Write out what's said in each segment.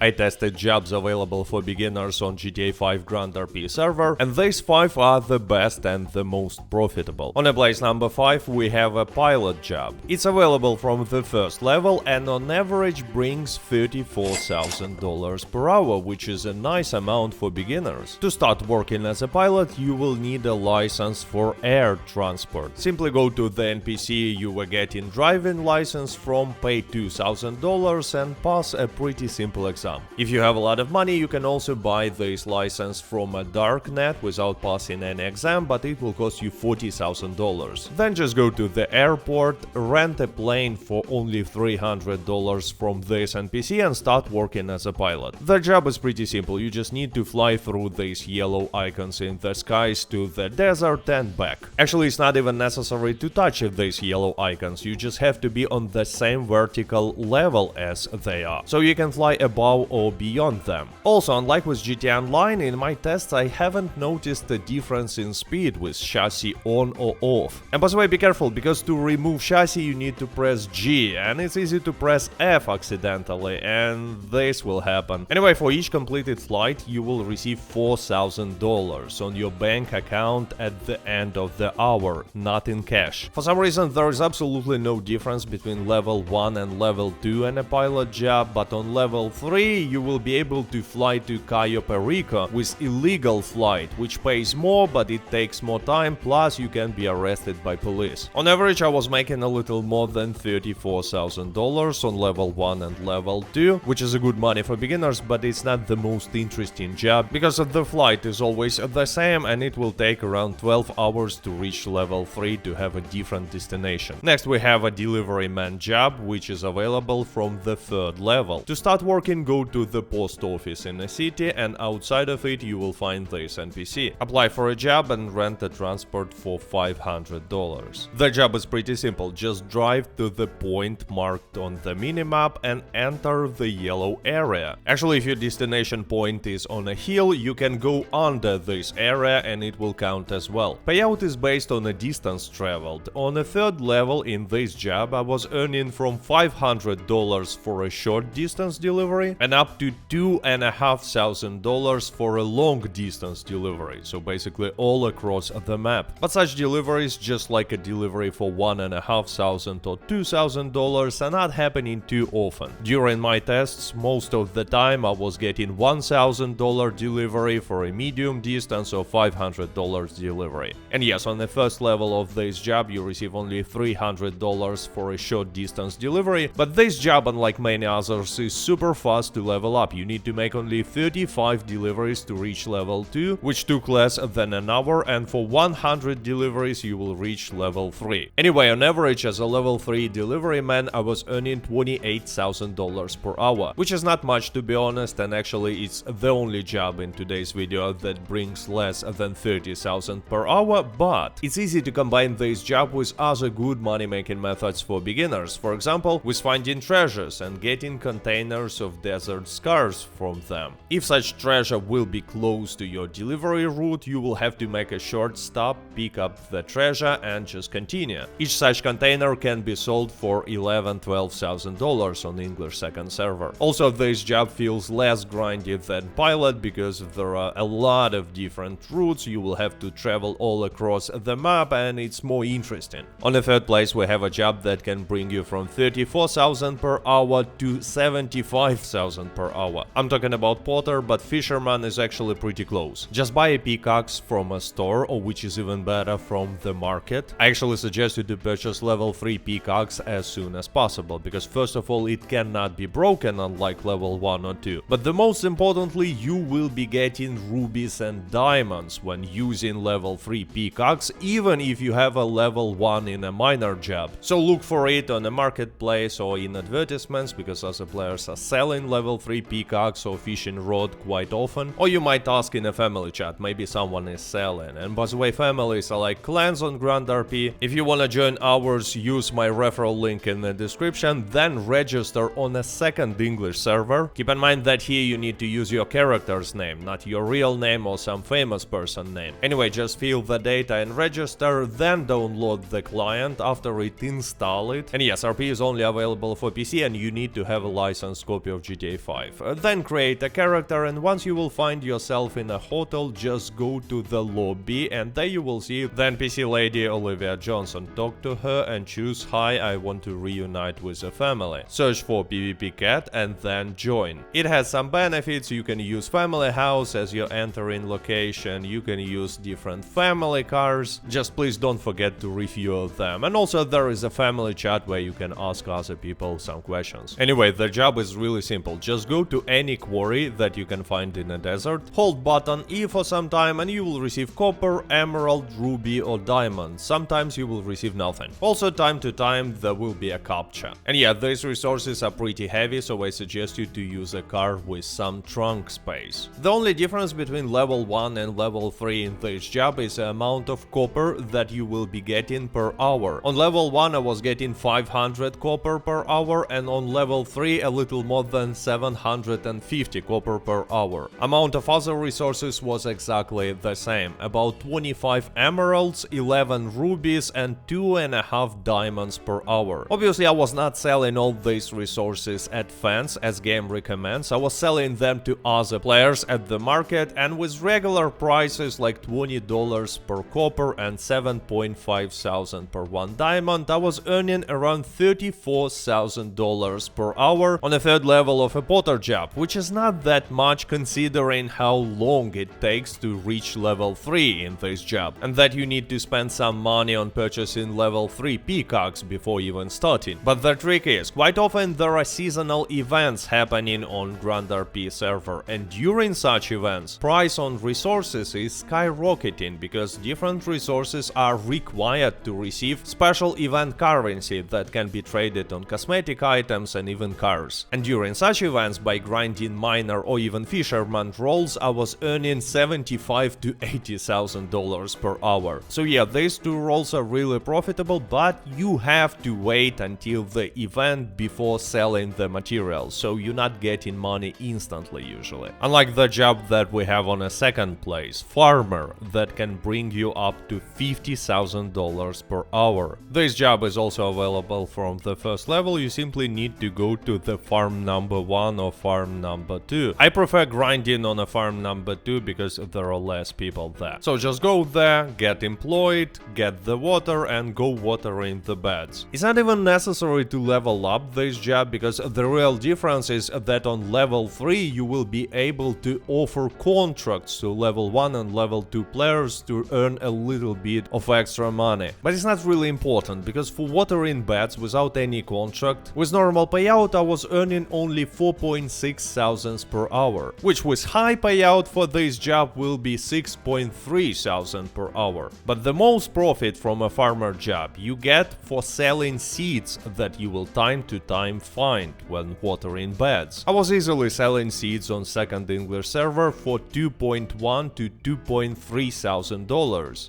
I tested jobs available for beginners on GTA5 Grand RP server, and these 5 are the best and the most profitable. On place number 5 we have a pilot job. It's available from the first level and on average brings $34,000 per hour, which is a nice amount for beginners. To start working as a pilot, you will need a license for air transport. Simply go to the NPC you were getting driving license from, pay $2,000 and pass a pretty simple exam. If you have a lot of money, you can also buy this license from a darknet without passing any exam, but it will cost you $40,000. Then just go to the airport, rent a plane for only $300 from this NPC and start working as a pilot. The job is pretty simple, you just need to fly through these yellow icons in the skies to the desert and back. Actually, it's not even necessary to touch these yellow icons, you just have to be on the same vertical level as they are, so you can fly above or beyond them. Also, unlike with GTA Online, in my tests I haven't noticed a difference in speed with chassis on or off. And by the way, be careful, because to remove chassis you need to press G, and it's easy to press F accidentally, and this will happen. Anyway, for each completed flight you will receive $4,000 on your bank account at the end of the hour, not in cash. For some reason there is absolutely no difference between level 1 and level 2 in a pilot job, but on level 3 you will be able to fly to Cayo Perico with illegal flight, which pays more but it takes more time, plus you can be arrested by police. On average I was making a little more than $34,000 on level 1 and level 2, which is a good money for beginners, but it's not the most interesting job because the flight is always the same and it will take around 12 hours to reach level 3 to have a different destination. Next we have a delivery man job, which is available from the 3rd level. To start working, go to the post office in a city, and outside of it you will find this NPC. Apply for a job and rent a transport for $500. The job is pretty simple, just drive to the point marked on the minimap and enter the yellow area. Actually, if your destination point is on a hill, you can go under this area and it will count as well. Payout is based on a distance traveled. On a 3rd level in this job I was earning from $500 for a short distance delivery and up to $2,500 for a long distance delivery, so basically all across the map. But such deliveries, just like a delivery for $1,500 or $2,000, are not happening too often. During my tests, most of the time I was getting $1,000 delivery for a medium distance or $500 delivery. And yes, on the 1st level of this job you receive only $300 for a short distance delivery, but this job, unlike many others, is super fast to level up. You need to make only 35 deliveries to reach level 2, which took less than an hour, and for 100 deliveries you will reach level 3. Anyway, on average as a level 3 delivery man I was earning $28,000 per hour, which is not much to be honest, and actually it's the only job in today's video that brings less than $30,000 per hour, but it's easy to combine this job with other good money making methods for beginners, for example with finding treasures and getting containers of desert scars from them. If such treasure will be close to your delivery route, you will have to make a short stop, pick up the treasure and just continue. Each such container can be sold for $11,000–12,000 on English 2nd server. Also, this job feels less grindy than pilot because there are a lot of different routes, you will have to travel all across the map and it's more interesting. On the 3rd place we have a job that can bring you from $34,000 per hour to $75,000 per hour. I'm talking about Potter, but fisherman is actually pretty close. Just buy a pickaxe from a store, or which is even better, from the market. I actually suggest you to purchase level 3 pickaxe as soon as possible, because first of all it cannot be broken unlike level 1 or 2, but the most importantly you will be getting rubies and diamonds when using level 3 pickaxe, even if you have a level 1 in a miner job. So look for it on a marketplace or in advertisements, because other players are selling level 3 pickaxe or fishing rod quite often, or you might ask in a family chat, maybe someone is selling. And by the way, families are like clans on Grand RP. If you wanna join ours, use my referral link in the description, then register on a 2nd English server. Keep in mind that here you need to use your character's name, not your real name or some famous person name. Anyway, just fill the data and register, then download the client, after it install it. And yes, RP is only available for PC and you need to have a licensed copy of GTA GTA 5. Then create a character, and once you will find yourself in a hotel, just go to the lobby and there you will see the NPC lady Olivia Johnson. Talk to her and choose "Hi, I want to reunite with a family." Search for PvP cat and then join. It has some benefits. You can use family house as your entering location, you can use different family cars, just please don't forget to refuel them. And also there is a family chat where you can ask other people some questions. Anyway, the job is really simple. Just go to any quarry that you can find in a desert, hold button E for some time and you will receive copper, emerald, ruby or diamond. Sometimes you will receive nothing. Also time to time there will be a captcha. And yeah, these resources are pretty heavy, so I suggest you to use a car with some trunk space. The only difference between level 1 and level 3 in this job is the amount of copper that you will be getting per hour. On level 1 I was getting 500 copper per hour, and on level 3 a little more than 750 copper per hour. Amount of other resources was exactly the same, about 25 emeralds, 11 rubies and 2.5 diamonds per hour. Obviously I was not selling all these resources at fans as game recommends, I was selling them to other players at the market, and with regular prices like $20 per copper and 7.5 thousand per one diamond, I was earning around $34,000 per hour on a third level of a potter job, which is not that much considering how long it takes to reach level 3 in this job, and that you need to spend some money on purchasing level 3 peacocks before even starting. But the trick is, quite often there are seasonal events happening on Grand RP server, and during such events, price on resources is skyrocketing because different resources are required to receive special event currency that can be traded on cosmetic items and even cars. And during such events, by grinding miner or even fisherman roles, I was earning $75,000 to $80,000 per hour. So yeah, these two roles are really profitable, but you have to wait until the event before selling the materials, so you're not getting money instantly usually. Unlike the job that we have on a second place, farmer, that can bring you up to $50,000 per hour. This job is also available from the first level, you simply need to go to the farm number 1 or farm number 2. I prefer grinding on a farm number 2 because there are less people there. So just go there, get employed, get the water and go watering the beds. It's not even necessary to level up this job because the real difference is that on level 3 you will be able to offer contracts to level 1 and level 2 players to earn a little bit of extra money. But it's not really important because for watering beds without any contract, with normal payout I was earning only 4.6 thousands per hour, which with high payout for this job will be 6.3 thousand per hour. But the most profit from a farmer job you get for selling seeds that you will time to time find when watering beds. I was easily selling seeds on second English server for $2.1 to $2.3 thousand.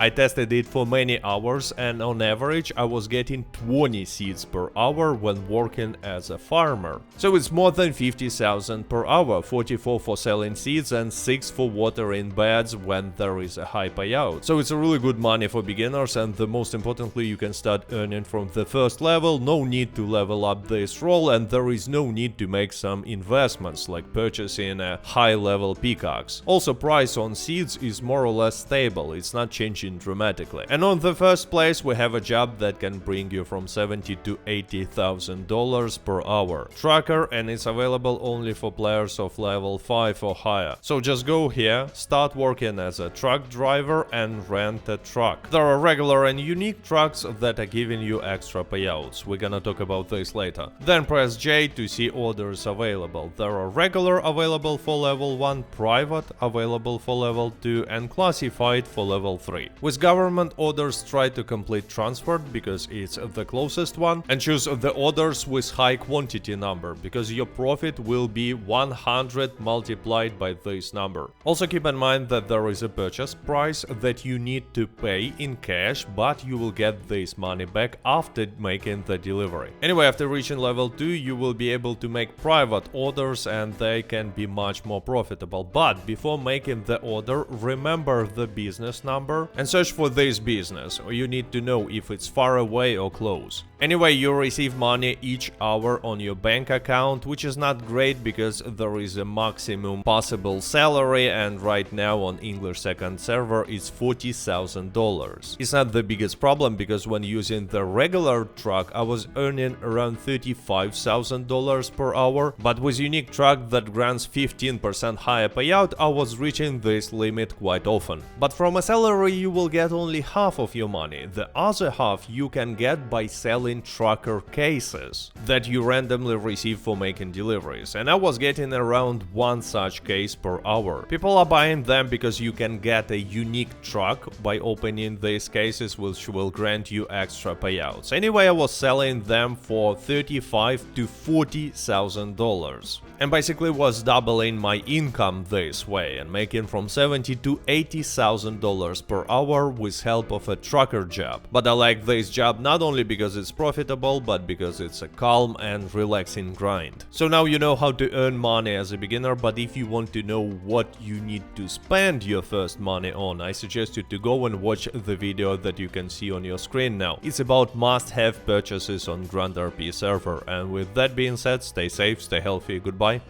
I tested it for many hours and on average I was getting 20 seeds per hour when working as a farmer. So it's more than 50,000 per hour, 44 for selling seeds and 6 for watering beds when there is a high payout. So it's a really good money for beginners, and the most importantly you can start earning from the first level, no need to level up this role, and there is no need to make some investments like purchasing a high level peacocks. Also price on seeds is more or less stable, it's not changing dramatically. And on the first place we have a job that can bring you from $70,000 to $80,000 per hour. Trucker, and it's available only for players of level 5 or higher. So just go here, start working as a truck driver and rent a truck. There are regular and unique trucks that are giving you extra payouts. We're gonna talk about this later. Then press J to see orders available. There are regular available for level 1, private available for level 2 and classified for level 3. With government orders, try to complete transport because it's the closest one, and choose the orders with high quantity number because your profit will be 100 multiplied by this number. Also keep in mind that there is a purchase price that you need to pay in cash, but you will get this money back after making the delivery. Anyway, after reaching level 2 you will be able to make private orders and they can be much more profitable. But before making the order, remember the business number and search for this business, or you need to know if it's far away or close. Anyway, you receive money each hour on your bank account, which is not great because there is a maximum possible salary, and right now on English second server it's $40,000. It's not the biggest problem because when using the regular truck I was earning around $35,000 per hour, but with unique truck that grants 15% higher payout I was reaching this limit quite often. But from a salary you will get only half of your money, the other half you can get by selling trucker cases that you randomly receive for making deliveries, and I was getting around one such case per hour. People are buying them because you can get a unique truck by opening these cases, which will grant you extra payouts. Anyway, I was selling them for $35,000 to $40,000 and basically was doubling my income this way and making from $70,000 to $80,000 per hour with help of a trucker job. But I like this job not only because it's profitable, but because it's a calm and relaxing grind. So now you know how to earn money as a beginner, but if you want to know what you need to spend your first money on, I suggest you to go and watch the video that you can see on your screen now. It's about must-have purchases on Grand RP server, and with that being said, stay safe, stay healthy, goodbye.